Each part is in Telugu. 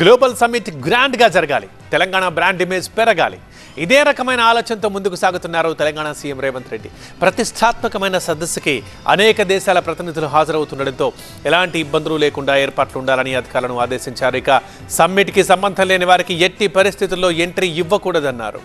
గ్లోబల్ సమ్మిట్ గ్రాండ్ గా జరగాలి, తెలంగాణ బ్రాండ్ ఇమేజ్ పెరగాలి. ఇదే రకమైన ఆలోచనతో ముందుకు సాగుతున్నారు తెలంగాణ సీఎం రేవంత్ రెడ్డి. ప్రతిష్టాత్మకమైన సదస్సుకి అనేక దేశాల ప్రతినిధులు హాజరవుతుండటంతో ఎలాంటి ఇబ్బందులు లేకుండా ఏర్పాట్లు ఉండాలని అధికారులను ఆదేశించారు. ఇక సమ్మిట్కి సంబంధం లేని వారికి ఎట్టి పరిస్థితుల్లో ఎంట్రీ ఇవ్వకూడదన్నారు.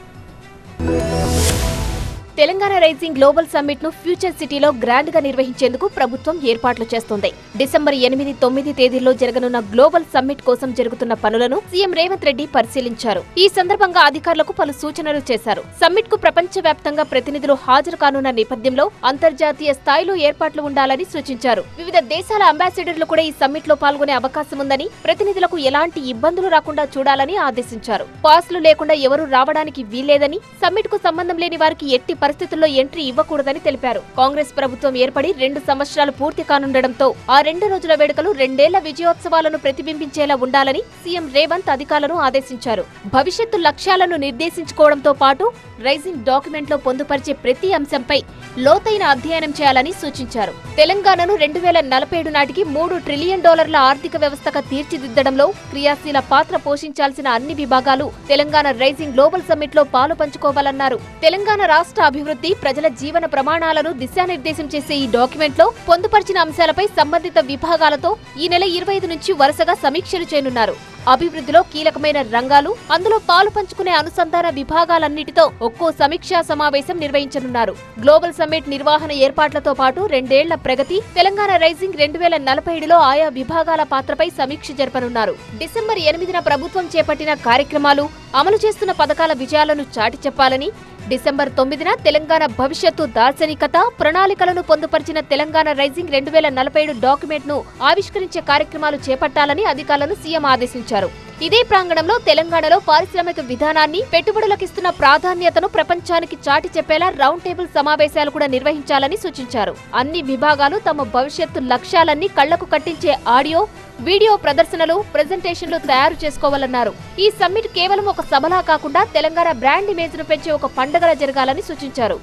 తెలంగాణ రైజింగ్ గ్లోబల్ సమ్మిట్ ను ఫ్యూచర్ సిటీలో గ్రాండ్ గా నిర్వహించేందుకు ప్రభుత్వం ఏర్పాట్లు చేస్తోంది. డిసెంబర్ 8, 9 తేదీల్లో జరగనున్న గ్లోబల్ సమ్మిట్ కోసం జరుగుతున్న పనులను సీఎం రేవంత్ రెడ్డి పరిశీలించారు. ఈ సందర్భంగా అధికారులకు పలు సూచనలు చేశారు. సమ్మిట్ కు ప్రపంచవ్యాప్తంగా ప్రతినిధులు హాజరు కానున్న నేపథ్యంలో అంతర్జాతీయ స్థాయిలో ఏర్పాట్లు ఉండాలని సూచించారు. వివిధ దేశాల అంబాసిడర్లు కూడా ఈ సమ్మిట్ లో పాల్గొనే అవకాశం ఉందని, ప్రతినిధులకు ఎలాంటి ఇబ్బందులు రాకుండా చూడాలని ఆదేశించారు. పాస్లు లేకుండా ఎవరూ రావడానికి వీల్లేదని, సమ్మిట్ కు సంబంధం లేని వారికి ఎట్టి పరిస్థితుల్లో ఎంట్రీ ఇవ్వకూడదని తెలిపారు. కాంగ్రెస్ ప్రభుత్వం ఏర్పడి 2 సంవత్సరాలు పూర్తి కానుండడంతో ఆ 2 రోజుల వేడుకలు 2 ఏళ్ల విజయోత్సవాలను ప్రతిబింబించేలా ఉండాలని సీఎం రేవంత్ అధికారులను ఆదేశించారు. భవిష్యత్తు లక్ష్యాలను నిర్దేశించుకోవడంతో పాటు రైజింగ్ డాక్యుమెంట్ లో పొందుపరిచే ప్రతి అంశంపై లోతైన అధ్యయనం చేయాలని సూచించారు. తెలంగాణను 2047 నాటికి $3 ట్రిలియన్ ఆర్థిక వ్యవస్థగా తీర్చిదిద్దడంలో క్రియాశీల పాత్ర పోషించాల్సిన అన్ని విభాగాలు తెలంగాణ రైజింగ్ గ్లోబల్ సమ్మిట్ లో పాలు పంచుకోవాలన్నారు. తెలంగాణ రాష్ట్ర అభివృద్ధి, ప్రజల జీవన ప్రమాణాలను దిశానిర్దేశం చేసే ఈ డాక్యుమెంట్ లో పొందుపరిచిన అంశాలపై సంబంధిత విభాగాలతో ఈ నెల 25 నుంచి వరుసగా సమీక్షలు చేయనున్నారు. అభివృద్ధిలో కీలకమైన రంగాలు, అందులో పాలు పంచుకునే అనుసంధాన విభాగాలన్నిటితో ఒక్కో సమీక్షా సమావేశం నిర్వహించనున్నారు. గ్లోబల్ సమ్మిట్ నిర్వహణ ఏర్పాట్లతో పాటు 2 ఏళ్ల ప్రగతి, తెలంగాణ రైజింగ్ 2047లో ఆయా విభాగాల పాత్రపై సమీక్ష జరపనున్నారు. డిసెంబర్ 8న ప్రభుత్వం చేపట్టిన కార్యక్రమాలు, అమలు చేస్తున్న పథకాల విజయాలను చాటి చెప్పాలని, డిసెంబర్ 9న తెలంగాణ భవిష్యత్తు దార్శనికత, ప్రణాళికలను పొందుపరిచిన తెలంగాణ రైజింగ్ 2047 డాక్యుమెంట్ ను ఆవిష్కరించే కార్యక్రమాలు చేపట్టాలని అధికారులను సీఎం ఆదేశించారు. ఇదే ప్రాంగణంలో తెలంగాణలో పారిశ్రామిక విధానాన్ని, పెట్టుబడులకిస్తున్న ప్రాధాన్యతను ప్రపంచానికి చాటి చెప్పేలా రౌండ్ టేబుల్ సమావేశాలు కూడా నిర్వహించాలని సూచించారు. అన్ని విభాగాలు తమ భవిష్యత్తు లక్ష్యాలన్నీ కళ్లకు కట్టించే ఆడియో, వీడియో ప్రదర్శనలు, ప్రెజెంటేషన్లు తయారు చేసుకోవాలన్నారు. ఈ సమ్మిట్ కేవలం ఒక సభలా కాకుండా తెలంగాణ బ్రాండ్ ఇమేజ్ ను పెంచే ఒక పండుగలా జరగాలని సూచించారు.